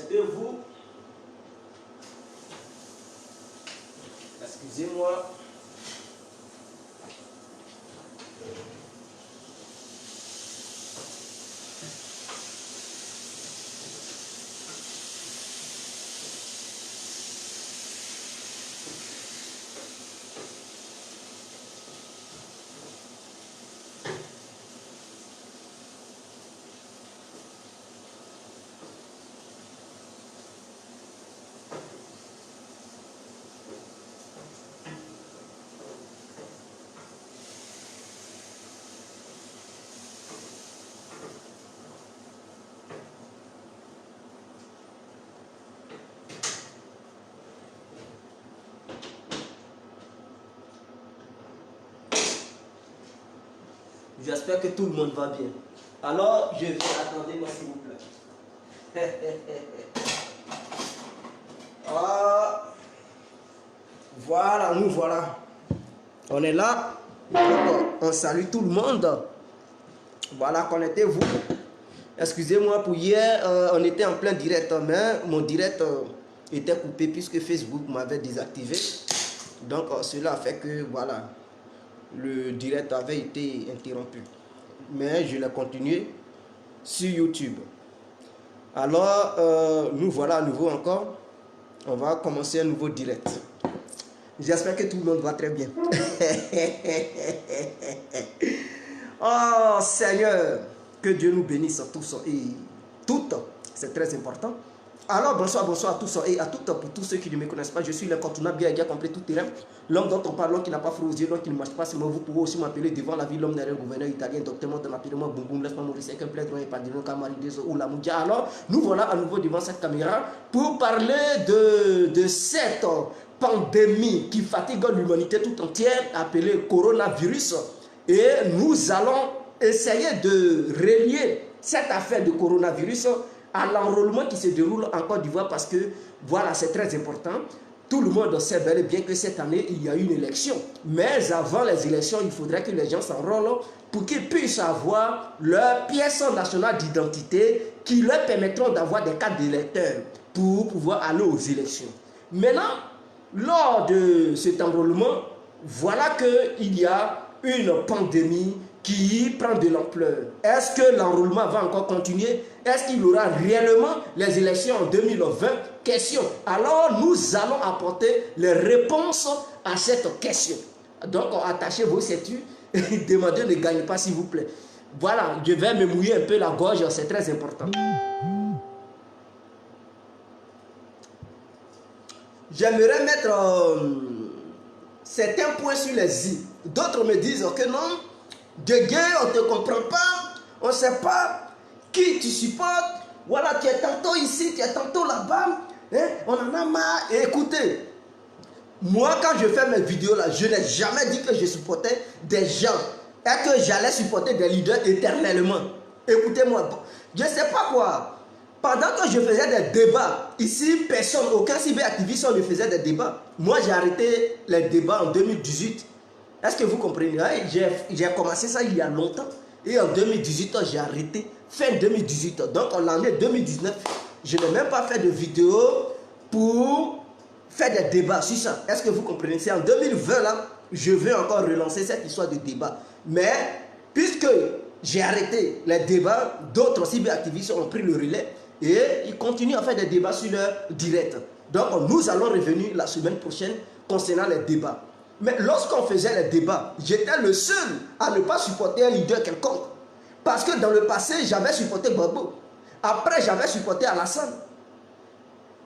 connectez-vous. Excusez-moi. J'espère que tout le monde va bien. Alors, je vais attendez-moi s'il vous plaît. Ah, voilà, nous voilà. On est là. On salue tout le monde. Voilà, connectez-vous. Excusez-moi pour hier, on était en plein direct, mais mon direct était coupé puisque Facebook m'avait désactivé. Donc, cela a fait que, voilà, le direct avait été interrompu. Mais je l'ai continué sur YouTube. Alors, nous voilà à nouveau encore. On va commencer un nouveau direct. J'espère que tout le monde va très bien. Oh Seigneur, que Dieu nous bénisse tous et toutes. C'est très important. Alors bonsoir, bonsoir à tous et à toutes. Pour tous ceux qui ne me connaissent pas, je suis l'incontournable bien qui a compris tout terrain. L'homme dont on parle, l'homme qui n'a pas froid aux yeux, l'homme qui ne marche pas, c'est moi. Vous pouvez aussi m'appeler devant la ville, l'homme derrière le gouverneur italien, docteur Montan, appelez-moi Boum Boum, laisse-moi mourir, c'est qu'un plaidron et pas de nom, Camarides ou la Moudia. Alors, nous voilà à nouveau devant cette caméra pour parler de cette pandémie qui fatigue l'humanité tout entière, appelée coronavirus. Et nous allons essayer de relier cette affaire de coronavirus à l'enrôlement qui se déroule en Côte d'Ivoire parce que, voilà, c'est très important. Tout le monde sait bel et bien que cette année, il y a eu une élection. Mais avant les élections, il faudrait que les gens s'enrôlent pour qu'ils puissent avoir leur pièce nationale d'identité qui leur permettront d'avoir des cartes d'électeurs pour pouvoir aller aux élections. Maintenant, lors de cet enrôlement, voilà qu'il y a une pandémie qui prend de l'ampleur. Est-ce que l'enrôlement va encore continuer? Est-ce qu'il y aura réellement les élections en 2020? Question. Alors, nous allons apporter les réponses à cette question. Donc, attachez vos ceintures et demandez ne gagnez pas, s'il vous plaît. Voilà, je vais me mouiller un peu la gorge, c'est très important. J'aimerais mettre certains points sur les i. D'autres me disent que non, Guégué, on ne te comprend pas, on ne sait pas qui tu supportes. Voilà, tu es tantôt ici, tu es tantôt là-bas. Hein? On en a marre. Et écoutez, moi, quand je fais mes vidéos là, je n'ai jamais dit que je supportais des gens et que j'allais supporter des leaders éternellement. Écoutez-moi, je ne sais pas quoi. Pendant que je faisais des débats, ici, personne, aucun cyberactiviste ne faisait des débats. Moi, j'ai arrêté les débats en 2018. Est-ce que vous comprenez? J'ai commencé ça il y a longtemps. Et en 2018, j'ai arrêté. Fin 2018. Donc, en l'année 2019, je n'ai même pas fait de vidéo pour faire des débats sur ça. Est-ce que vous comprenez? C'est en 2020, là, je vais encore relancer cette histoire de débat. Mais, puisque j'ai arrêté les débats, d'autres cyberactivistes ont pris le relais et ils continuent à faire des débats sur leur direct. Donc, nous allons revenir la semaine prochaine concernant les débats. Mais lorsqu'on faisait les débats, j'étais le seul à ne pas supporter un leader quelconque. Parce que dans le passé, j'avais supporté Gbagbo. Après, j'avais supporté Alassane.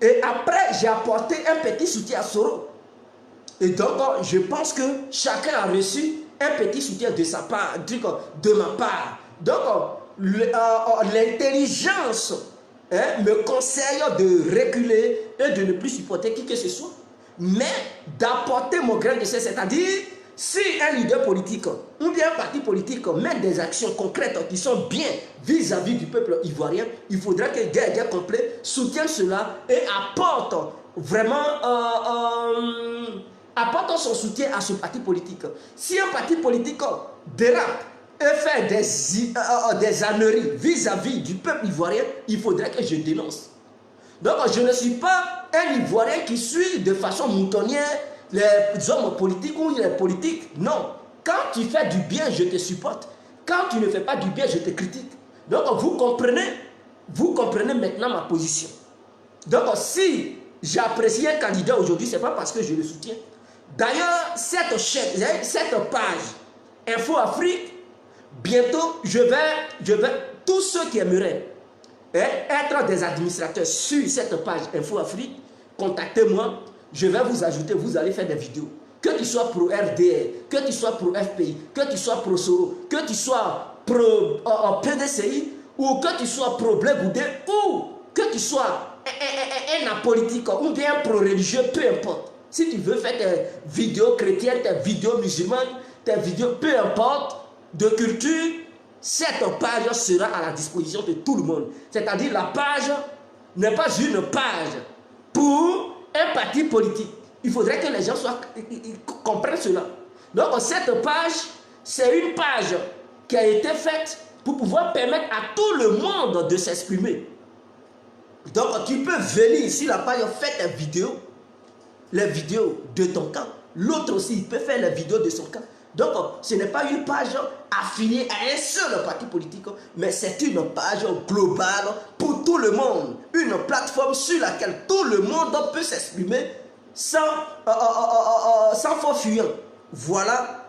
Et après, j'ai apporté un petit soutien à Soro. Et donc, je pense que chacun a reçu un petit soutien de sa part, de ma part. Donc, l'intelligence me conseille de reculer et de ne plus supporter qui que ce soit. Mais d'apporter mon grain de sel, c'est-à-dire si un leader politique ou bien un parti politique met des actions concrètes qui sont bien vis-à-vis du peuple ivoirien, il faudrait que Guégué complet soutienne cela et apporte vraiment apporte son soutien à ce parti politique. Si un parti politique dérape et fait des âneries vis-à-vis du peuple ivoirien, il faudrait que je dénonce. Donc, je ne suis pas un Ivoirien qui suit de façon moutonnière les hommes politiques ou les politiques. Non. Quand tu fais du bien, je te supporte. Quand tu ne fais pas du bien, je te critique. Donc, vous comprenez maintenant ma position. Donc, si j'apprécie un candidat aujourd'hui, ce n'est pas parce que je le soutiens. D'ailleurs, cette chaîne, cette page Info Afrique, bientôt, je vais tous ceux qui aimeraient être des administrateurs sur cette page Info Afrique, contactez-moi, je vais vous ajouter, vous allez faire des vidéos. Que tu sois pro RDR, que tu sois pro FPI, que tu sois pro Soro, que tu sois pro PDCI, ou que tu sois pro Blé Goudé, ou que tu sois un apolitique ou bien un pro-religieux, peu importe. Si tu veux faire tes vidéos chrétiennes, tes vidéos musulmanes, tes vidéos, peu importe, de culture, cette page sera à la disposition de tout le monde. C'est-à-dire la page n'est pas une page pour un parti politique. Il faudrait que les gens comprennent cela. Donc cette page, c'est une page qui a été faite pour pouvoir permettre à tout le monde de s'exprimer. Donc tu peux venir sur la page, faire tes vidéos, les vidéos de ton camp. L'autre aussi, il peut faire les vidéos de son camp. Donc, ce n'est pas une page affiliée à un seul parti politique, mais c'est une page globale pour tout le monde. Une plateforme sur laquelle tout le monde peut s'exprimer sans faux fuyant. Voilà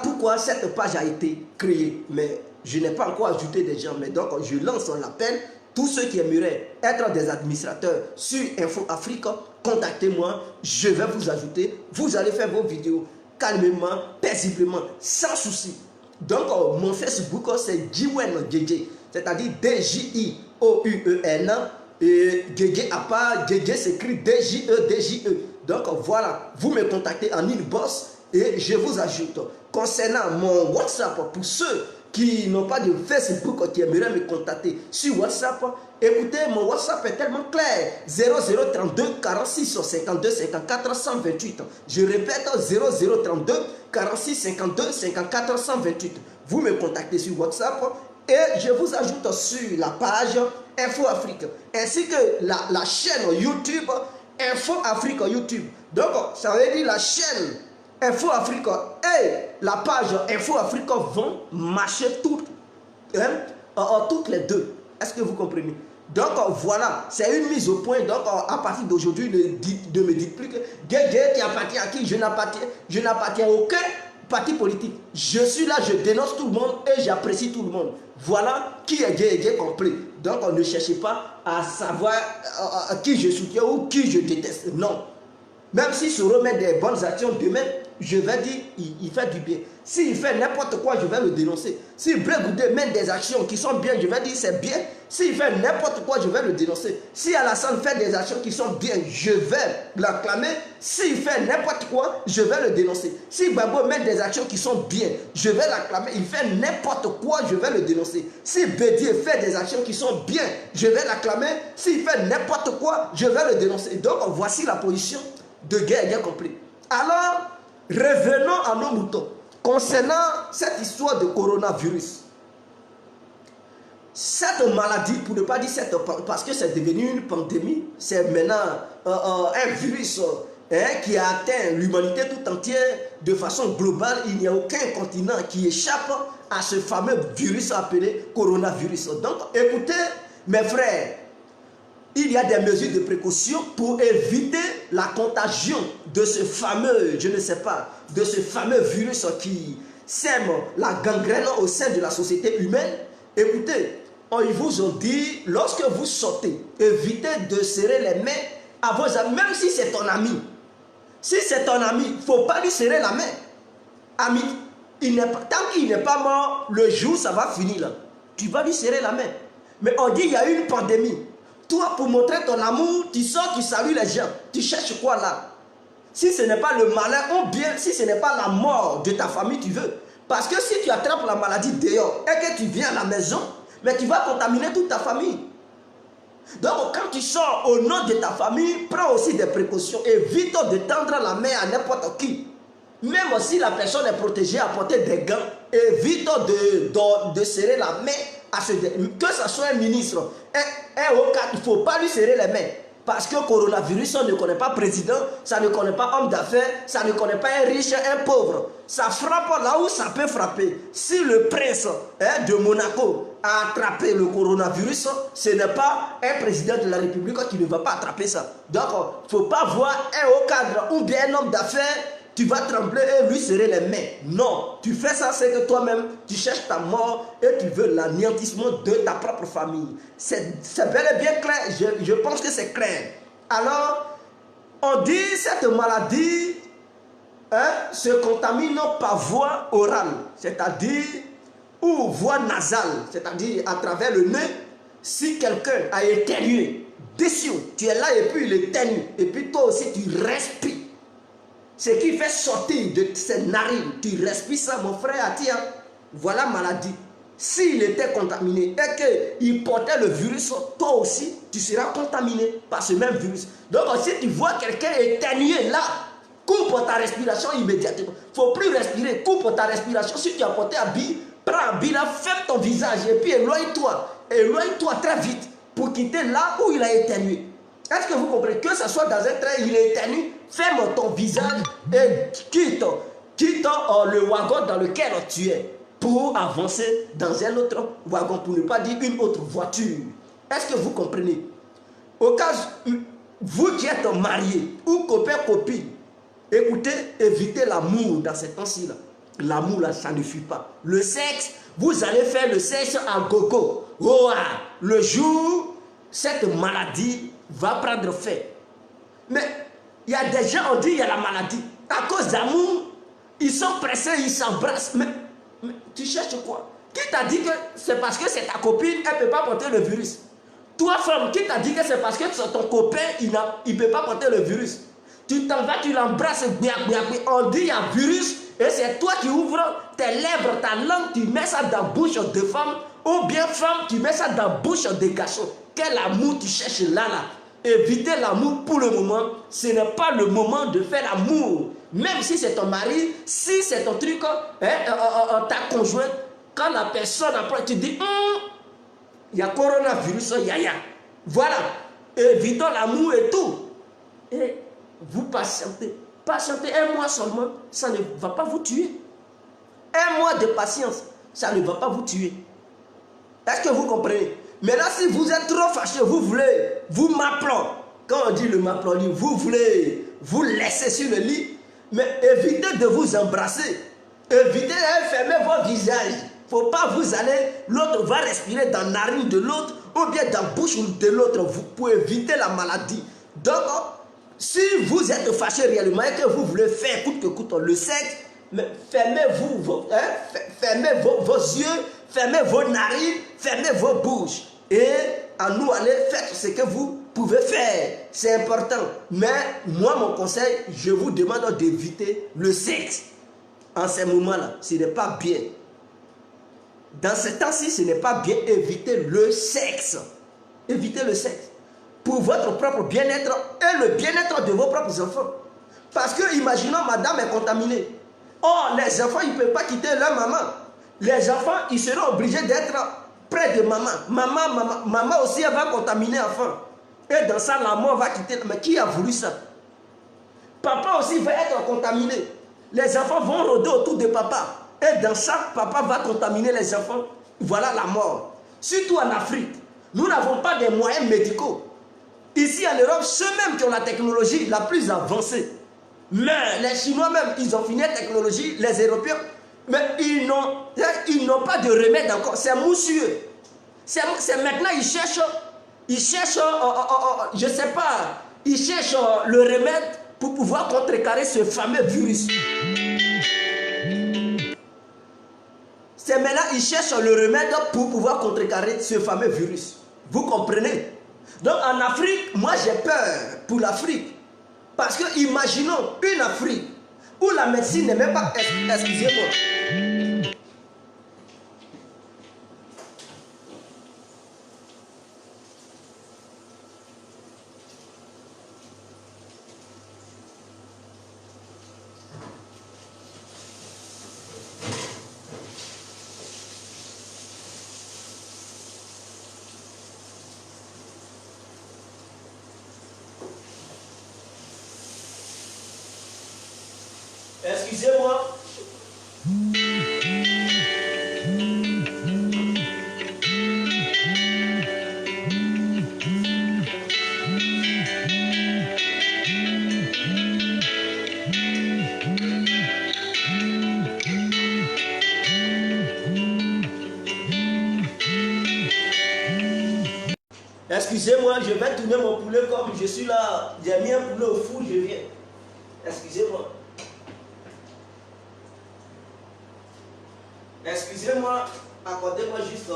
pourquoi cette page a été créée. Mais je n'ai pas encore ajouté des gens. Mais donc, je lance un appel. Tous ceux qui aimeraient être des administrateurs sur Info Afrique, contactez-moi. Je vais vous ajouter. Vous allez faire vos vidéos calmement, paisiblement, sans souci. Donc, mon Facebook, c'est Jiwen Djedje, c'est-à-dire D-J-I-O-U-E-N. Et Djedje à part, Djedje s'écrit D-J-E-D-J-E. Donc, voilà, vous me contactez en inbox et je vous ajoute. Concernant mon WhatsApp, pour ceux qui n'ont pas de Facebook, qui aimeraient me contacter sur WhatsApp, écoutez, mon WhatsApp est tellement clair. 0032 46 52 54 128. Je répète, 0032 46 52 54 128. Vous me contactez sur WhatsApp et je vous ajoute sur la page Info Afrique, ainsi que la chaîne YouTube Info Afrique YouTube. Donc, ça veut dire la chaîne Info Afrique et la page Info Afrique vont marcher toutes les deux. Est-ce que vous comprenez? Donc voilà, c'est une mise au point. Donc à partir d'aujourd'hui, ne me dites plus que Guégué, tu appartiens à qui? Je n'appartiens à aucun parti politique. Je suis là, je dénonce tout le monde et j'apprécie tout le monde. Voilà qui est Guégué complet. Donc ne cherchez pas à savoir qui je soutiens ou qui je déteste. Non. Même si se remet des bonnes actions demain, je vais dire, il fait du bien. S'il fait n'importe quoi, je vais le dénoncer. S'il Blé Goudé mène des actions qui sont bien, je vais dire c'est bien. S'il fait n'importe quoi, je vais le dénoncer. Si Alassane fait des actions qui sont bien, je vais l'acclamer. S'il fait n'importe quoi, je vais le dénoncer. Si Babo mène des actions qui sont bien, je vais l'acclamer. Il fait n'importe quoi, je vais le dénoncer. Si Bédier fait des actions qui sont bien, je vais l'acclamer. S'il fait n'importe quoi, je vais le dénoncer. Donc voici la position de guerre complet. Alors, revenons à nos moutons. Concernant cette histoire de coronavirus, cette maladie, pour ne pas dire parce que c'est devenu une pandémie, c'est maintenant un virus qui a atteint l'humanité tout entière de façon globale. Il n'y a aucun continent qui échappe à ce fameux virus appelé coronavirus. Donc, écoutez, mes frères, il y a des mesures de précaution pour éviter la contagion de ce fameux, je ne sais pas, de ce fameux virus qui sème la gangrène au sein de la société humaine. Écoutez, ils vous ont dit, lorsque vous sortez, évitez de serrer les mains à vos amis, même si c'est ton ami. Si c'est ton ami, il ne faut pas lui serrer la main. Ami, tant qu'il n'est pas mort, le jour ça va finir là. Tu vas lui serrer la main. Mais on dit il y a une pandémie. Toi, pour montrer ton amour, tu sors, tu salues les gens. Tu cherches quoi là? Si ce n'est pas le malheur, ou bien si ce n'est pas la mort de ta famille, tu veux. Parce que si tu attrapes la maladie dehors et que tu viens à la maison, mais tu vas contaminer toute ta famille. Donc, quand tu sors au nom de ta famille, prends aussi des précautions. Évite de tendre la main à n'importe qui. Même si la personne est protégée, à porter des gants, évite de serrer la main à que ce soit un ministre, un haut cadre, il ne faut pas lui serrer les mains. Parce que coronavirus, on ne connaît pas président, ça ne connaît pas homme d'affaires, ça ne connaît pas un riche, un pauvre. Ça frappe là où ça peut frapper. Si le prince de Monaco a attrapé le coronavirus, ce n'est pas un président de la République qui ne va pas attraper ça. Donc, il ne faut pas voir un haut cadre ou bien un homme d'affaires, tu vas trembler et lui serrer les mains. Non, tu fais ça, c'est que toi-même, tu cherches ta mort et tu veux l'anéantissement de ta propre famille. C'est bel et bien clair, je pense que c'est clair. Alors, on dit cette maladie se contamine par voie orale, c'est-à-dire ou voie nasale, c'est-à-dire à travers le nez. Si quelqu'un a éternué, dessus, tu es là et puis il éternue, et puis toi aussi tu respires. Ce qui fait sortir de ses narines, tu respires ça, mon frère, tiens, voilà maladie. S'il était contaminé et qu'il portait le virus, toi aussi, tu seras contaminé par ce même virus. Donc, si tu vois quelqu'un éternuer là, coupe ta respiration immédiatement. Il ne faut plus respirer, coupe ta respiration. Si tu as porté un billet, prends un billet là, ferme ton visage et puis éloigne-toi. Éloigne-toi très vite pour quitter là où il a éternué. Est-ce que vous comprenez? Que ce soit dans un train, il est éternue, ferme ton visage et quitte le wagon dans lequel tu es pour avancer dans un autre wagon, pour ne pas dire une autre voiture. Est-ce que vous comprenez? Au cas où vous qui êtes mariés ou copain-copine, écoutez, évitez l'amour dans ces temps-ci. L'amour, là, ça ne fuit pas. Le sexe, vous allez faire le sexe à gogo. Oh, le jour, cette maladie va prendre fait. Mais il y a des gens, on dit il y a la maladie. À cause d'amour, ils sont pressés, ils s'embrassent. Mais tu cherches quoi? Qui t'a dit que c'est parce que c'est ta copine, elle ne peut pas porter le virus? Toi, femme, qui t'a dit que c'est parce que ton copain, il ne peut pas porter le virus? Tu t'en vas, tu l'embrasses, on dit il y a virus, et c'est toi qui ouvres tes lèvres, ta langue, tu mets ça dans la bouche de femme, ou bien femme, tu mets ça dans la bouche des garçons. Quel amour tu cherches là? Évitez l'amour pour le moment. Ce n'est pas le moment de faire l'amour. Même si c'est ton mari, si c'est ton truc, ta conjointe, quand la personne approche, tu dis, il y a coronavirus, yaya. Voilà. Évitons l'amour et tout. Et vous patientez. Patientez un mois seulement, ça ne va pas vous tuer. Un mois de patience, ça ne va pas vous tuer. Est-ce que vous comprenez? Maintenant, si vous êtes trop fâché, vous voulez, vous m'appelons. Quand on dit le m'appelons, vous voulez vous laisser sur le lit, mais évitez de vous embrasser. Évitez de fermer vos visages. Il ne faut pas vous aller, l'autre va respirer dans la narine de l'autre ou bien dans la bouche de l'autre pour éviter la maladie. Donc, si vous êtes fâché réellement et que vous voulez faire coûte que coûte le sexe, fermez-vous fermez vos yeux, fermez vos narines, fermez vos bouches. Et à nous aller, faites ce que vous pouvez faire. C'est important. Mais moi, mon conseil, je vous demande d'éviter le sexe. En ces moments-là, ce n'est pas bien. Dans ce temps-ci, ce n'est pas bien. Évitez le sexe. Évitez le sexe. Pour votre propre bien-être et le bien-être de vos propres enfants. Parce que, imaginons, madame est contaminée. Oh, les enfants, ils ne peuvent pas quitter leur maman. Les enfants, ils seront obligés d'être près de maman. Maman aussi, elle va contaminer l'enfant. Et dans ça, la mort va quitter. Mais qui a voulu ça? Papa aussi va être contaminé. Les enfants vont rôder autour de papa. Et dans ça, papa va contaminer les enfants. Voilà la mort. Surtout en Afrique, nous n'avons pas des moyens médicaux. Ici en Europe, ceux-mêmes qui ont la technologie la plus avancée. Mais les Chinois même, ils ont fini la technologie, les Européens, mais ils n'ont pas de remède encore. C'est mousseux. C'est maintenant, ils cherchent, je ne sais pas, ils cherchent le remède pour pouvoir contrecarrer ce fameux virus. C'est maintenant, ils cherchent le remède pour pouvoir contrecarrer ce fameux virus. Vous comprenez? Donc en Afrique, moi j'ai peur pour l'Afrique. Parce que imaginons une Afrique où la médecine n'est même pas... Excusez-moi. Excusez-moi. Excusez-moi, je vais tourner mon poulet comme je suis là. J'ai mis un poulet au four, je viens. Excusez-moi. Excusez-moi, accordez-moi juste...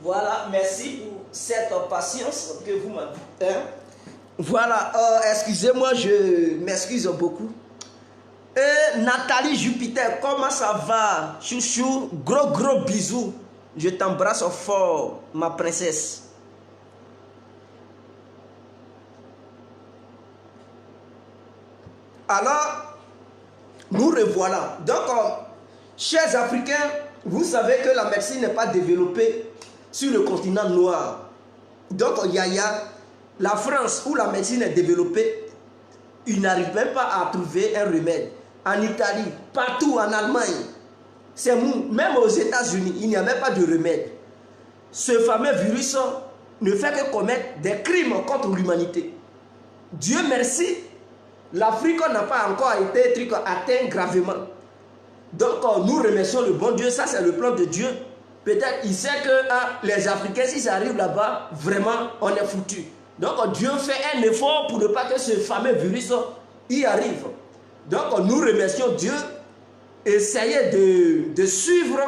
Voilà, merci pour cette patience que vous m'avez. Hein? Voilà, excusez-moi, je m'excuse beaucoup. Et Nathalie Jupiter, comment ça va? Chouchou, gros bisous. Je t'embrasse fort, ma princesse. Alors, nous revoilà. Donc, chers Africains, vous savez que la médecine n'est pas développée sur le continent noir. Donc, la France où la médecine est développée, ils n'arrivent même pas à trouver un remède. En Italie, partout en Allemagne, c'est mou. Même aux États-Unis, il n'y a même pas de remède. Ce fameux virus ne fait que commettre des crimes contre l'humanité. Dieu merci, l'Afrique n'a pas encore été atteint gravement. Donc, nous remercions le bon Dieu, ça c'est le plan de Dieu. Peut-être il sait que les Africains, s'ils arrivent là-bas, vraiment, on est foutu. Donc, Dieu fait un effort pour ne pas que ce fameux virus y arrive. Donc, nous remercions Dieu. Essayez de suivre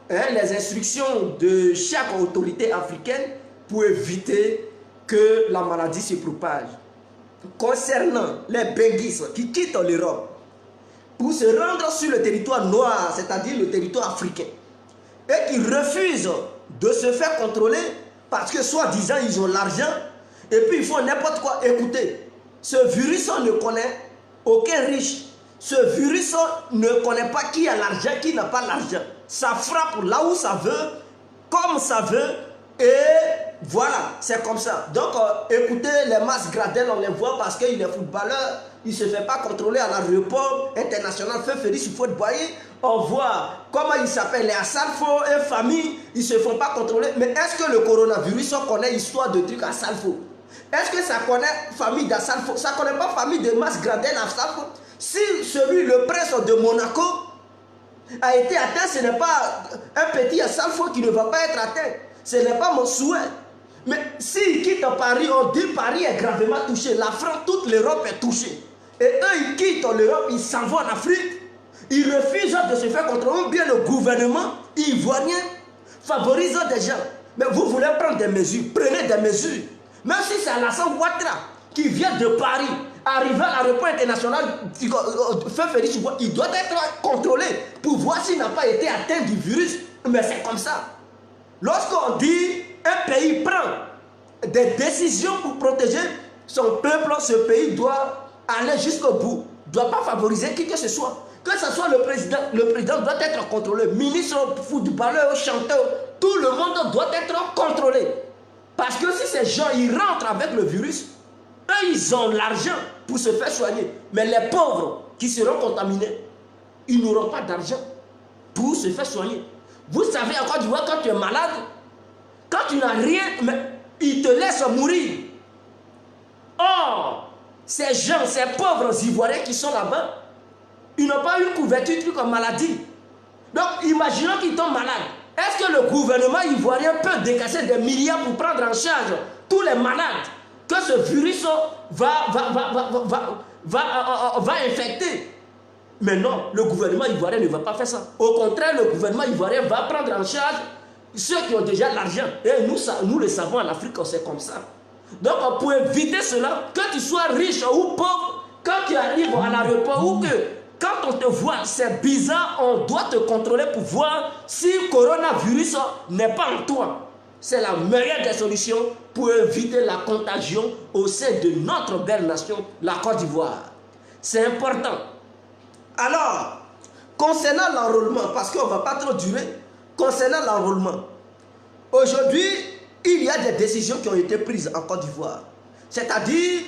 les instructions de chaque autorité africaine pour éviter que la maladie se propage. Concernant les Benguis qui quittent l'Europe pour se rendre sur le territoire noir, c'est-à-dire le territoire africain, et qui refusent de se faire contrôler parce que soi-disant ils ont l'argent et puis ils font n'importe quoi. Écoutez, ce virus ne connaît aucun riche. Ce virus ne connaît pas qui a l'argent, qui n'a pas l'argent. Ça frappe là où ça veut, comme ça veut, et voilà, c'est comme ça. Donc, écoutez, les masses Gradel, on les voit parce qu'il est footballeur, il ne se fait pas contrôler à l'aéroport international, fait Félix Houphouët-Boigny. On voit comment il s'appelle, les Assalfo et famille, ils ne se font pas contrôler. Mais est-ce que le coronavirus, on connaît l'histoire de trucs Assalfo? Est-ce que ça connaît famille d'Assalfo? Ça ne connaît pas famille de masses Gradel Assalfo? Si le prince de Monaco a été atteint, ce n'est pas un petit Assalfo qui ne va pas être atteint. Ce n'est pas mon souhait. Mais s'ils quittent Paris, on dit Paris est gravement touché. La France, toute l'Europe est touchée. Et eux, ils quittent l'Europe, ils s'en vont en Afrique. Ils refusent de se faire contrôler. Ou bien le gouvernement ivoirien favorise des gens. Mais vous voulez prendre des mesures, prenez des mesures. Même si c'est Alassane Ouattara qui vient de Paris, arrivé à l'aéroport international, il doit être contrôlé pour voir s'il n'a pas été atteint du virus. Mais c'est comme ça. Lorsqu'on dit un pays prend des décisions pour protéger son peuple, ce pays doit aller jusqu'au bout, ne doit pas favoriser qui que ce soit. Que ce soit le président doit être contrôlé, ministre, footballeur, chanteur, tout le monde doit être contrôlé. Parce que si ces gens ils rentrent avec le virus, eux ils ont l'argent pour se faire soigner. Mais les pauvres qui seront contaminés, ils n'auront pas d'argent pour se faire soigner. Vous savez, en Côte d'Ivoire, quand tu es malade, quand tu n'as rien, mais ils te laissent mourir. Or, ces gens, ces pauvres Ivoiriens qui sont là-bas, ils n'ont pas une couverture comme maladie. Donc, imaginons qu'ils tombent malades. Est-ce que le gouvernement ivoirien peut décasser des milliards pour prendre en charge tous les malades que ce virus va infecter? Mais non, le gouvernement ivoirien ne va pas faire ça. Au contraire, le gouvernement ivoirien va prendre en charge ceux qui ont déjà l'argent. Et nous le savons, en Afrique, c'est comme ça. Donc, pour éviter cela, que tu sois riche ou pauvre, quand tu arrives à l'aéroport ou que quand on te voit, c'est bizarre, on doit te contrôler pour voir si le coronavirus n'est pas en toi. C'est la meilleure des solutions pour éviter la contagion au sein de notre belle nation, la Côte d'Ivoire. C'est important. Alors, concernant l'enrôlement, parce qu'on ne va pas trop durer, concernant l'enrôlement, aujourd'hui, il y a des décisions qui ont été prises en Côte d'Ivoire. C'est-à-dire,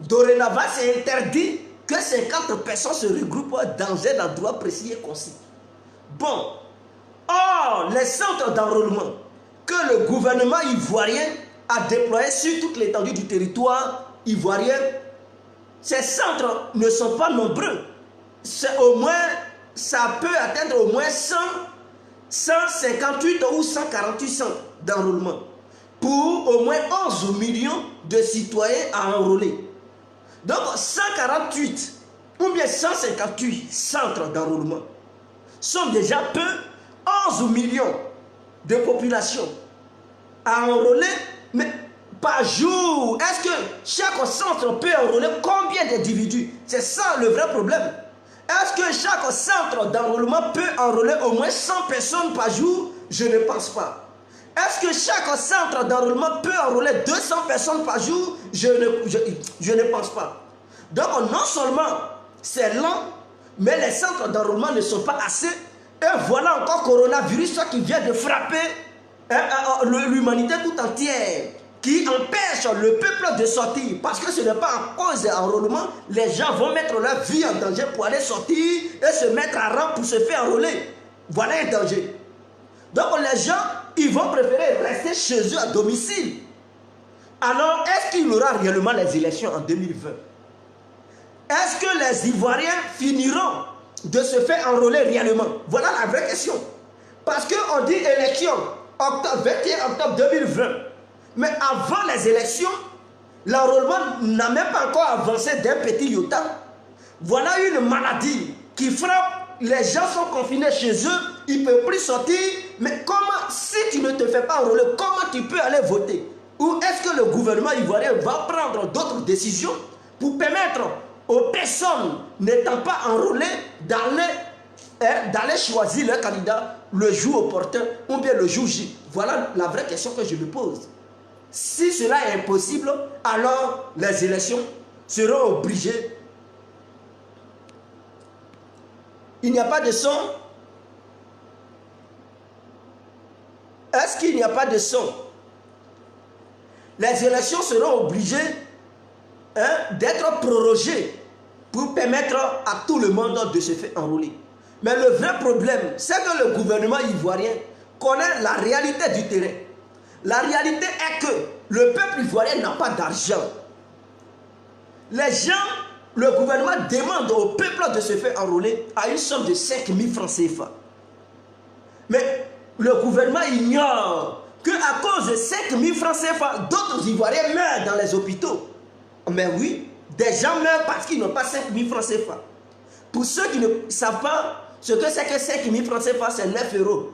dorénavant, c'est interdit que 50 personnes se regroupent dans un endroit précis et concis. Bon, or, les centres d'enrôlement que le gouvernement ivoirien a déployés sur toute l'étendue du territoire ivoirien, ces centres ne sont pas nombreux. Au moins, ça peut atteindre au moins 158 ou 148 centres d'enrôlement pour au moins 11 millions de citoyens à enrôler. Donc 148 ou bien 158 centres d'enrôlement sont déjà peu, 11 millions de population à enrôler, mais par jour. Est-ce que chaque centre peut enrôler combien d'individus? C'est ça le vrai problème. Est-ce que chaque centre d'enrôlement peut enrôler au moins 100 personnes par jour? Je ne pense pas. Est-ce que chaque centre d'enrôlement peut enrôler 200 personnes par jour? Je ne pense pas. Donc non seulement c'est lent, mais les centres d'enrôlement ne sont pas assez. Et voilà encore coronavirus qui vient de frapper l'humanité tout entière, qui empêche le peuple de sortir. Parce que ce n'est pas en cause d'enrôlement, les gens vont mettre leur vie en danger pour aller sortir et se mettre à rang pour se faire enrôler. Voilà un danger. Donc les gens, ils vont préférer rester chez eux à domicile. Alors, est-ce qu'il y aura réellement les élections en 2020? Est-ce que les Ivoiriens finiront de se faire enrôler réellement? Voilà la vraie question. Parce qu'on dit élection 21 octobre 2020. Mais avant les élections, l'enrôlement n'a même pas encore avancé d'un petit iota. Voilà une maladie qui frappe. Les gens sont confinés chez eux, ils ne peuvent plus sortir. Mais comment, si tu ne te fais pas enrôler, comment tu peux aller voter? Ou est-ce que le gouvernement ivoirien va prendre d'autres décisions pour permettre aux personnes n'étant pas enrôlées d'aller choisir leur candidat le jour opportun ou bien le jour J? Voilà la vraie question que je me pose. Si cela est impossible, alors les élections seront obligées. Il n'y a pas de son. Est-ce qu'il n'y a pas de son? Les élections seront obligées d'être prorogées pour permettre à tout le monde de se faire enrôler. Mais le vrai problème, c'est que le gouvernement ivoirien connaît la réalité du terrain. La réalité est que le peuple ivoirien n'a pas d'argent. Les gens, le gouvernement demande au peuple de se faire enrôler à une somme de 5 000 francs CFA. Mais le gouvernement ignore qu'à cause de 5 000 francs CFA, d'autres Ivoiriens meurent dans les hôpitaux. Mais oui, des gens meurent parce qu'ils n'ont pas 5 000 francs CFA. Pour ceux qui ne savent pas ce que c'est que 5 000 francs CFA, c'est 9 euros.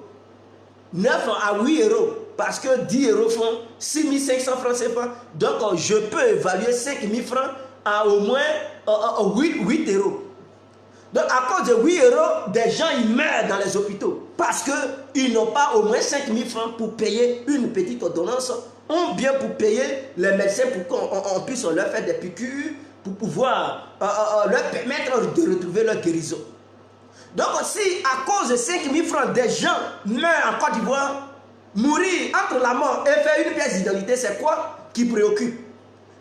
9 à 8 euros. Parce que 10 euros font 6 500 francs CFA. Donc, je peux évaluer 5 000 francs à au moins 8 euros. Donc, à cause de 8 euros, des gens ils meurent dans les hôpitaux. Parce qu'ils n'ont pas au moins 5 000 francs pour payer une petite ordonnance. Ou bien pour payer les médecins pour qu'on puisse leur faire des piqûres. Pour pouvoir leur permettre de retrouver leur guérison. Donc, si à cause de 5 000 francs, des gens meurent en Côte d'Ivoire, mourir entre la mort et faire une pièce d'identité, c'est quoi qui préoccupe?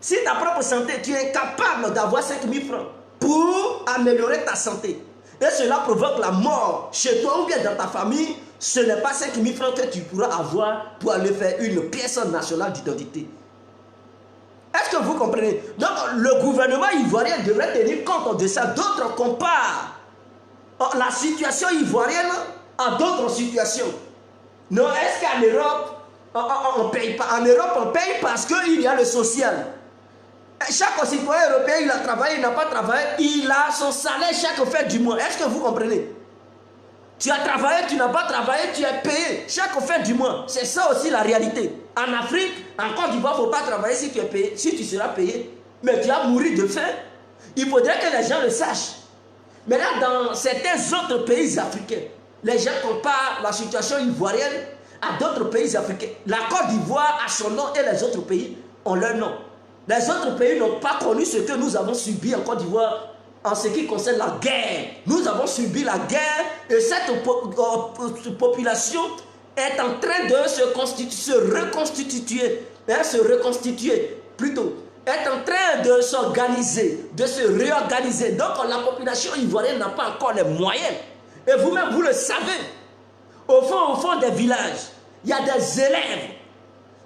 Si ta propre santé, tu es incapable d'avoir 5 000 francs pour améliorer ta santé, et cela provoque la mort chez toi ou bien dans ta famille, ce n'est pas 5 000 francs que tu pourras avoir pour aller faire une pièce nationale d'identité. Est-ce que vous comprenez? Donc, le gouvernement ivoirien devrait tenir compte de ça. D'autres comparent la situation ivoirienne à d'autres situations. Non, est-ce qu'en Europe, on ne paye pas? En Europe, on paye parce qu'il y a le social. Chaque citoyen européen, il a travaillé, il n'a pas travaillé, il a son salaire chaque fin du mois. Est-ce que vous comprenez? Tu as travaillé, tu n'as pas travaillé, tu es payé chaque fin du mois. C'est ça aussi la réalité. En Afrique, en Côte d'Ivoire, il ne faut pas travailler si tu es payé, si tu seras payé. Mais tu vas mourir de faim. Il faudrait que les gens le sachent. Mais là, dans certains autres pays africains, les gens comparent la situation ivoirienne à d'autres pays africains. La Côte d'Ivoire a son nom et les autres pays ont leur nom. Les autres pays n'ont pas connu ce que nous avons subi en Côte d'Ivoire en ce qui concerne la guerre. Nous avons subi la guerre et cette population est en train de se reconstituer plutôt, est en train de s'organiser, de se réorganiser. Donc la population ivoirienne n'a pas encore les moyens. Et vous-même, vous le savez. Au fond des villages, il y a des élèves.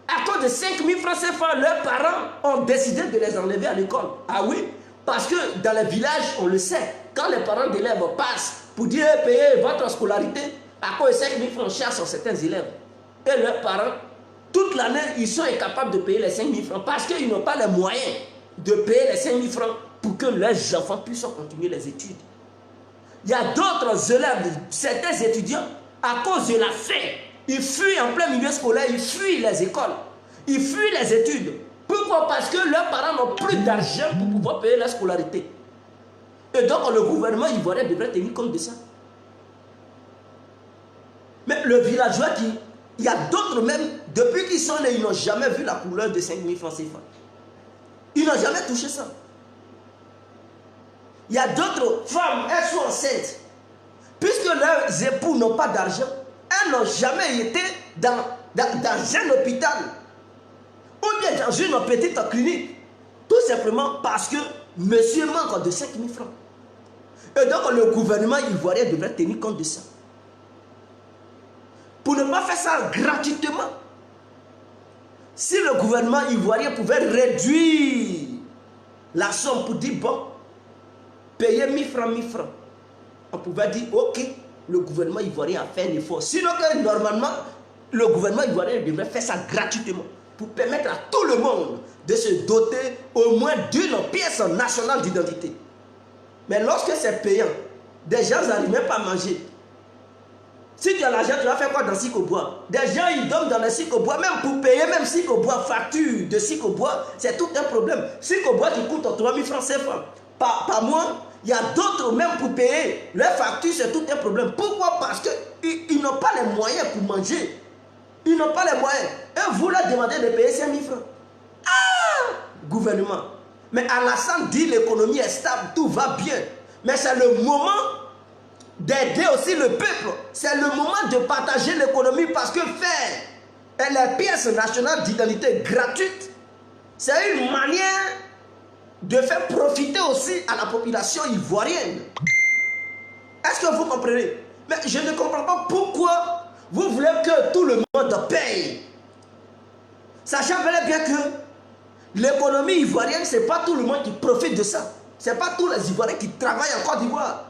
À cause de 5 000 francs CFA, leurs parents ont décidé de les enlever à l'école. Ah oui? Parce que dans les villages, on le sait, quand les parents d'élèves passent pour dire payer votre scolarité, à cause de 5 000 francs chassent certains élèves. Et leurs parents, toute l'année, ils sont incapables de payer les 5 000 francs parce qu'ils n'ont pas les moyens de payer les 5 000 francs pour que leurs enfants puissent continuer les études. Il y a d'autres élèves, certains étudiants, à cause de la faim, ils fuient en plein milieu scolaire, ils fuient les écoles, ils fuient les études. Pourquoi? Parce que leurs parents n'ont plus d'argent pour pouvoir payer la scolarité. Et donc le gouvernement ivoirien devrait tenir compte de ça. Mais le villageois il y a d'autres même, depuis qu'ils sont nés, ils n'ont jamais vu la couleur de 5 000 francs CFA. Ils n'ont jamais touché ça. Il y a d'autres femmes, elles sont enceintes. Puisque leurs époux n'ont pas d'argent, elles n'ont jamais été dans un hôpital ou bien dans une petite clinique. Tout simplement parce que monsieur manque de 5 000 francs. Et donc le gouvernement ivoirien devrait tenir compte de ça. Pour ne pas faire ça gratuitement. Si le gouvernement ivoirien pouvait réduire la somme pour dire bon, payer 1000 francs, 1000 francs, on pouvait dire ok, le gouvernement ivoirien a fait un effort. Sinon que normalement, le gouvernement ivoirien devrait faire ça gratuitement pour permettre à tout le monde de se doter au moins d'une pièce nationale d'identité. Mais lorsque c'est payant, des gens n'arrivent même pas à manger. Si tu as l'argent, tu vas faire quoi dans Sikobois? Des gens, ils dorment dans le Sikobois, même pour payer, même Sikobois, facture de Sikobois, c'est tout un problème. Sikobois qui coûte 3 000 francs CFA par mois, il y a d'autres, même pour payer, leurs factures, c'est tout un problème. Pourquoi? Parce qu'ils n'ont pas les moyens pour manger. Ils n'ont pas les moyens. Et vous leur demandez de payer 5 000 francs. Ah! Gouvernement. Mais Alassane dit l'économie est stable, tout va bien. Mais c'est le moment d'aider aussi le peuple. C'est le moment de partager l'économie parce que faire les pièces nationales d'identité gratuites, c'est une manière de faire profiter aussi à la population ivoirienne. Est-ce que vous comprenez? Mais je ne comprends pas pourquoi vous voulez que tout le monde paye. Sachant bien que l'économie ivoirienne, ce n'est pas tout le monde qui profite de ça. Ce n'est pas tous les Ivoiriens qui travaillent en Côte d'Ivoire.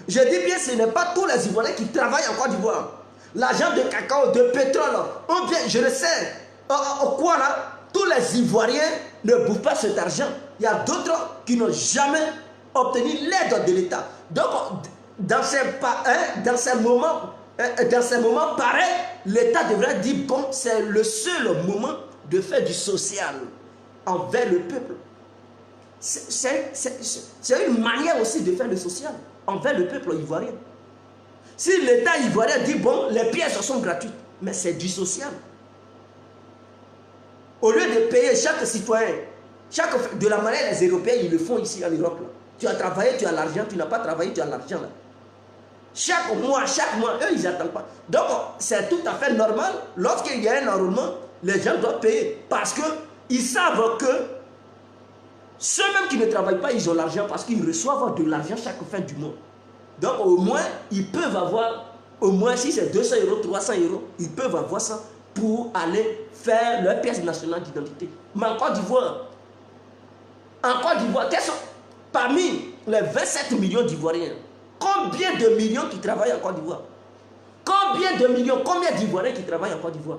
Je dis bien, ce n'est pas tous les Ivoiriens qui travaillent en Côte d'Ivoire. L'argent de cacao, de pétrole, ou bien, je le sais, quoi là, tous les Ivoiriens ne bouffent pas cet argent. Il y a d'autres qui n'ont jamais obtenu l'aide de l'État. Donc, dans ces moments pareils, l'État devrait dire, bon, c'est le seul moment de faire du social envers le peuple. C'est une manière aussi de faire le social envers le peuple ivoirien. Si l'État ivoirien dit, bon, les pièces sont gratuites, mais c'est du social. Au lieu de payer chaque citoyen, de la manière les Européens, ils le font ici en Europe. Là. Tu as travaillé, tu as l'argent, tu n'as pas travaillé, tu as l'argent. Chaque mois, eux, ils n'attendent pas. Donc, c'est tout à fait normal, lorsqu'il y a un enrôlement, les gens doivent payer. Parce qu'ils savent que ceux-mêmes qui ne travaillent pas, ils ont l'argent parce qu'ils reçoivent de l'argent chaque fin du mois. Donc, au moins, ils peuvent avoir au moins si c'est 200 euros, 300 euros, ils peuvent avoir ça pour aller faire leur pièce nationale d'identité. Mais en Côte d'Ivoire, parmi les 27 millions d'Ivoiriens, combien de millions qui travaillent en Côte d'Ivoire? Combien de millions, combien d'Ivoiriens qui travaillent en Côte d'Ivoire?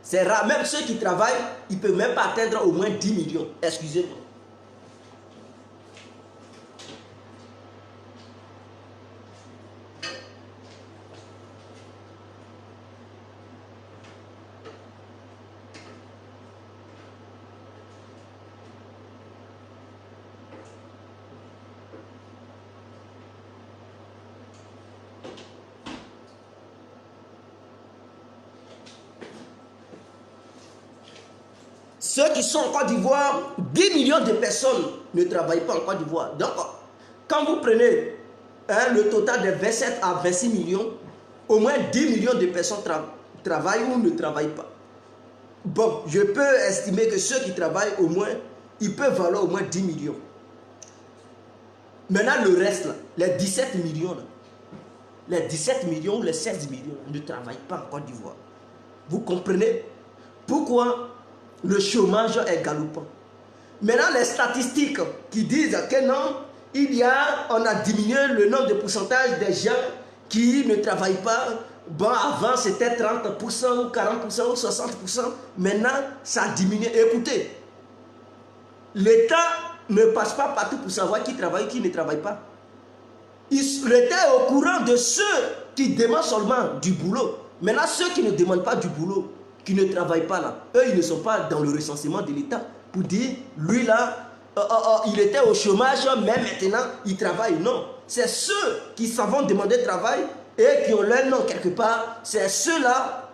C'est rare, même ceux qui travaillent, ils ne peuvent même pas atteindre au moins 10 millions. Excusez-moi. Ceux qui sont en Côte d'Ivoire, 10 millions de personnes ne travaillent pas en Côte d'Ivoire. Donc, quand vous prenez le total de 27 à 26 millions, au moins 10 millions de personnes travaillent ou ne travaillent pas. Bon, je peux estimer que ceux qui travaillent au moins, ils peuvent valoir au moins 10 millions. Maintenant, le reste, là, les 17 millions, là, les 17 millions ou les 16 millions ne travaillent pas en Côte d'Ivoire. Vous comprenez pourquoi le chômage est galopant? Maintenant, les statistiques qui disent que non, on a diminué le nombre de pourcentage des gens qui ne travaillent pas. Bon, avant c'était 30%, 40% ou 60%. Maintenant, ça a diminué. Écoutez, l'État ne passe pas partout pour savoir qui travaille, qui ne travaille pas. L'État est au courant de ceux qui demandent seulement du boulot. Maintenant, ceux qui ne demandent pas du boulot, qui ne travaillent pas là, eux, ils ne sont pas dans le recensement de l'État pour dire, lui là, il était au chômage, mais maintenant, il travaille. Non, c'est ceux qui savent demander travail et qui ont leur nom quelque part, c'est ceux-là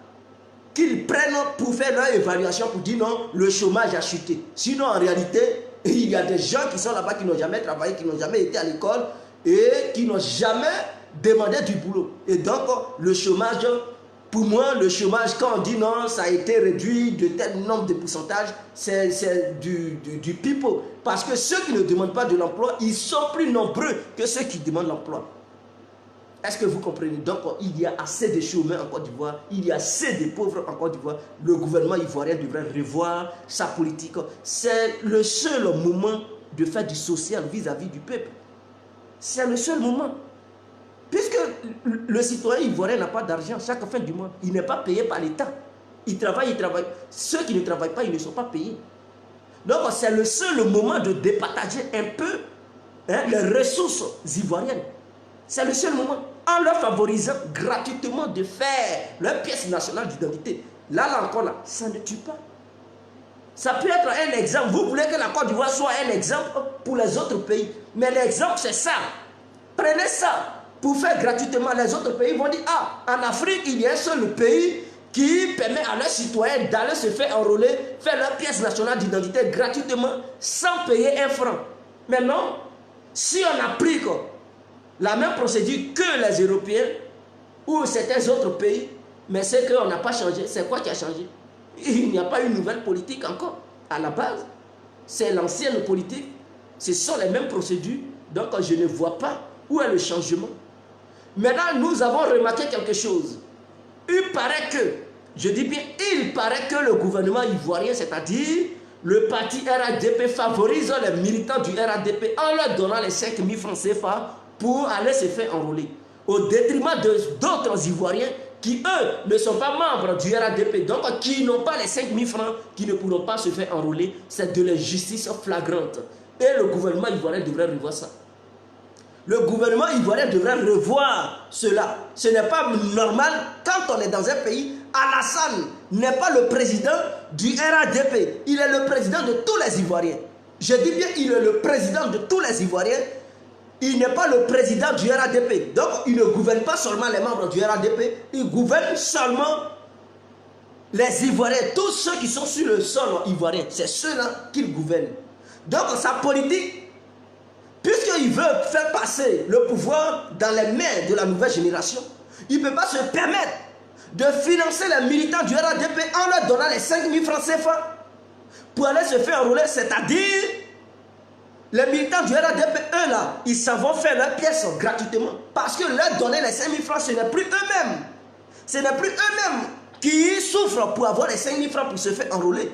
qu'ils prennent pour faire leur évaluation pour dire non, le chômage a chuté. Sinon, en réalité, il y a des gens qui sont là-bas qui n'ont jamais travaillé, qui n'ont jamais été à l'école et qui n'ont jamais demandé du boulot. Et donc, le chômage, pour moi, le chômage, quand on dit non, ça a été réduit de tel nombre de pourcentages, c'est du pipeau. Parce que ceux qui ne demandent pas de l'emploi, ils sont plus nombreux que ceux qui demandent l'emploi. Est-ce que vous comprenez? Donc, il y a assez de chômeurs en Côte d'Ivoire, il y a assez de pauvres en Côte d'Ivoire. Le gouvernement ivoirien devrait revoir sa politique. C'est le seul moment de faire du social vis-à-vis du peuple. C'est le seul moment. Puisque le citoyen ivoirien n'a pas d'argent chaque fin du mois, il n'est pas payé par l'État. Il travaille. Ceux qui ne travaillent pas, ils ne sont pas payés. Donc, c'est le seul moment de départager un peu les ressources ivoiriennes. C'est le seul moment, en leur favorisant gratuitement de faire leur pièce nationale d'identité. Là encore, là, ça ne tue pas. Ça peut être un exemple. Vous voulez que la Côte d'Ivoire soit un exemple pour les autres pays. Mais l'exemple, c'est ça. Prenez ça pour faire gratuitement. Les autres pays vont dire, ah, en Afrique, il y a un seul pays qui permet à leurs citoyens d'aller se faire enrôler, faire leur pièce nationale d'identité gratuitement, sans payer un franc. Mais non, si on applique la même procédure que les Européens ou certains autres pays, mais c'est qu'on n'a pas changé. C'est quoi qui a changé? Il n'y a pas une nouvelle politique encore. À la base, c'est l'ancienne politique. Ce sont les mêmes procédures. Donc, je ne vois pas où est le changement. Maintenant, nous avons remarqué quelque chose. Il paraît que, je dis bien, il paraît que le gouvernement ivoirien, c'est-à-dire le parti RADP, favorise les militants du RADP en leur donnant les 5 000 francs CFA pour aller se faire enrôler. Au détriment d'autres Ivoiriens qui, eux, ne sont pas membres du RADP, donc qui n'ont pas les 5 000 francs, qui ne pourront pas se faire enrôler. C'est de l'injustice flagrante. Et le gouvernement ivoirien devrait revoir ça. Le gouvernement ivoirien devrait revoir cela. Ce n'est pas normal quand on est dans un pays. Alassane n'est pas le président du RADP. Il est le président de tous les Ivoiriens. Je dis bien, il est le président de tous les Ivoiriens. Il n'est pas le président du RADP. Donc, il ne gouverne pas seulement les membres du RADP. Il gouverne seulement les Ivoiriens. Tous ceux qui sont sur le sol ivoirien. C'est ceux-là qu'il gouverne. Donc, sa politique, puisqu'il veut faire passer le pouvoir dans les mains de la nouvelle génération, il ne peut pas se permettre de financer les militants du RADP en leur donnant les 5 000 francs CFA pour aller se faire enrôler, c'est-à-dire Les militants du RADP, eux là, ils s'en vont faire leur pièce gratuitement. Parce que leur donner les 5 000 francs, ce n'est plus eux-mêmes. Ce n'est plus eux-mêmes qui souffrent pour avoir les 5 000 francs pour se faire enrôler.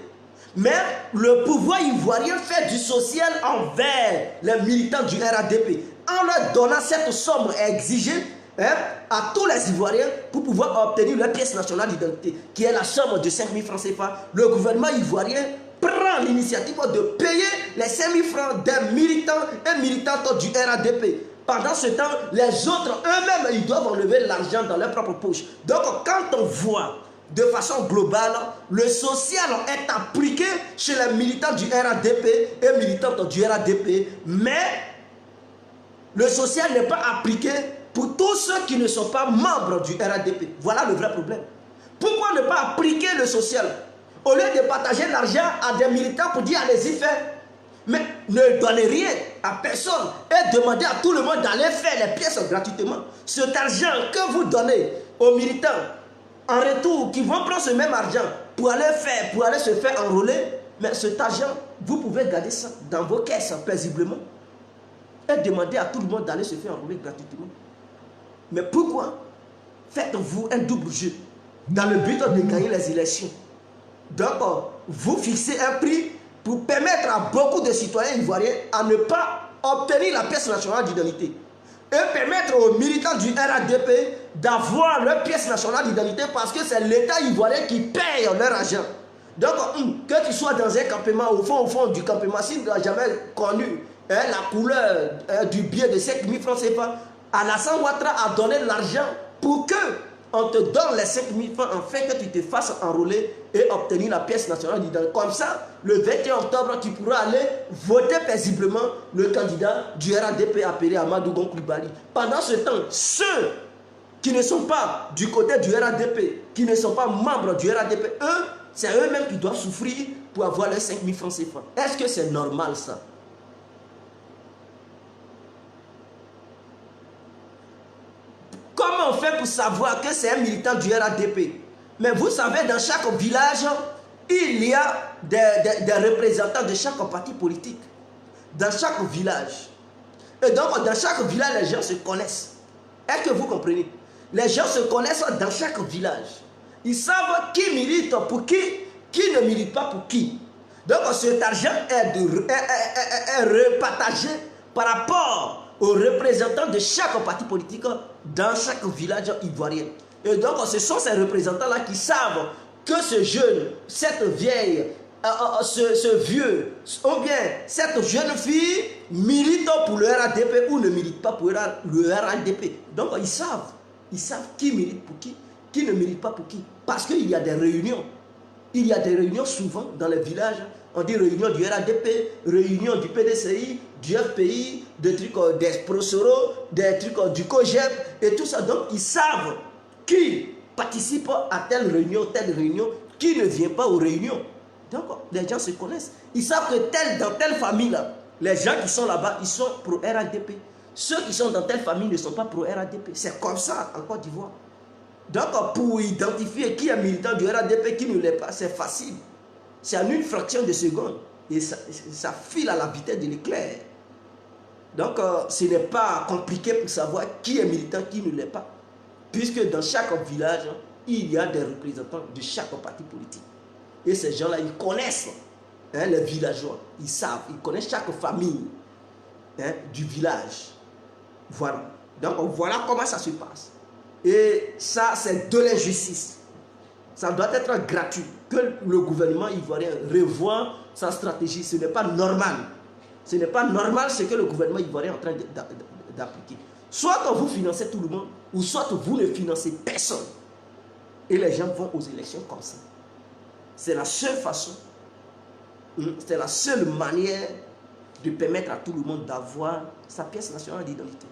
Mais le pouvoir ivoirien fait du social envers les militants du RADP. En leur donnant cette somme exigée à tous les Ivoiriens pour pouvoir obtenir leur pièce nationale d'identité, qui est la somme de 5 000 francs CFA, le gouvernement ivoirien prend l'initiative de payer les 5 000 francs des militants et militantes du RADP. Pendant ce temps, les autres eux-mêmes, ils doivent enlever l'argent dans leur propre poche. Donc, quand on voit de façon globale, le social est appliqué chez les militants du RADP et militantes du RADP, mais le social n'est pas appliqué pour tous ceux qui ne sont pas membres du RADP. Voilà le vrai problème. Pourquoi ne pas appliquer le social? Au lieu de partager l'argent à des militants pour dire allez-y faire, mais ne donnez rien à personne et demandez à tout le monde d'aller faire les pièces gratuitement. Cet argent que vous donnez aux militants, en retour, qui vont prendre ce même argent pour aller se faire enrôler, mais cet argent, vous pouvez garder ça dans vos caisses paisiblement et demander à tout le monde d'aller se faire enrôler gratuitement. Mais pourquoi faites-vous un double jeu dans le but de gagner les élections? Donc, vous fixez un prix pour permettre à beaucoup de citoyens ivoiriens à ne pas obtenir la pièce nationale d'identité et permettre aux militants du RADP d'avoir leur pièce nationale d'identité parce que c'est l'État ivoirien qui paye leur argent. Donc, que tu sois dans un campement, au fond du campement, si tu n'as jamais connu la couleur du billet de 5 000 francs CFA, Alassane Ouattara a donné de l'argent pour que on te donne les 5 000 francs afin que tu te fasses enrôler et obtenir la pièce nationale d'identité. Comme ça, le 21 octobre, tu pourras aller voter paisiblement le candidat du RADP appelé Amadou Gon Coulibaly. Pendant ce temps, ceux qui ne sont pas du côté du RADP, qui ne sont pas membres du RADP, eux, c'est eux-mêmes qui doivent souffrir pour avoir les 5 000 francs CFA. Est-ce que c'est normal ça? Comment on fait pour savoir que c'est un militant du RADP? Mais vous savez, dans chaque village, il y a des représentants de chaque parti politique. Dans chaque village. Et donc, dans chaque village, les gens se connaissent. Est-ce que vous comprenez? Les gens se connaissent dans chaque village. Ils savent qui milite pour qui ne milite pas pour qui. Donc, cet argent est repartagé par rapport aux représentants de chaque parti politique dans chaque village ivoirien. Et donc, ce sont ces représentants-là qui savent que ce jeune, cette vieille, ce vieux, ou bien cette jeune fille milite pour le RADP ou ne milite pas pour le RADP. Donc, ils savent qui milite pour qui ne milite pas pour qui. Parce qu'il y a des réunions. Il y a des réunions souvent dans les villages. On dit réunion du RADP, réunion du PDCI, du FPI, des trucs des Prosoro, des trucs du COGEP et tout ça. Donc, ils savent qui participe à telle réunion, qui ne vient pas aux réunions. Donc, les gens se connaissent. Ils savent que dans telle famille, là, les gens qui sont là-bas, ils sont pro RADP. Ceux qui sont dans telle famille ne sont pas pro RADP. C'est comme ça en Côte d'Ivoire. Donc, pour identifier qui est militant du RADP, qui ne l'est pas, c'est facile. C'est en une fraction de seconde. Et ça file à la vitesse de l'éclair. Donc, ce n'est pas compliqué pour savoir qui est militant, qui ne l'est pas. Puisque dans chaque village, il y a des représentants de chaque parti politique. Et ces gens-là, ils connaissent les villageois. Ils savent, ils connaissent chaque famille du village. Voilà. Donc, voilà comment ça se passe. Et ça, c'est de l'injustice. Ça doit être gratuit. Que le gouvernement ivoirien revoie sa stratégie. Ce n'est pas normal. Ce n'est pas normal ce que le gouvernement ivoirien est en train d'appliquer. Soit vous financez tout le monde, ou soit vous ne financez personne. Et les gens vont aux élections comme ça. C'est la seule façon, c'est la seule manière de permettre à tout le monde d'avoir sa pièce nationale d'identité.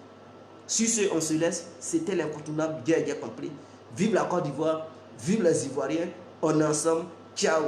Sur ce, on se laisse. C'était l'incontournable guerre complet. Vive la Côte d'Ivoire, vive les Ivoiriens. On est ensemble. Ciao.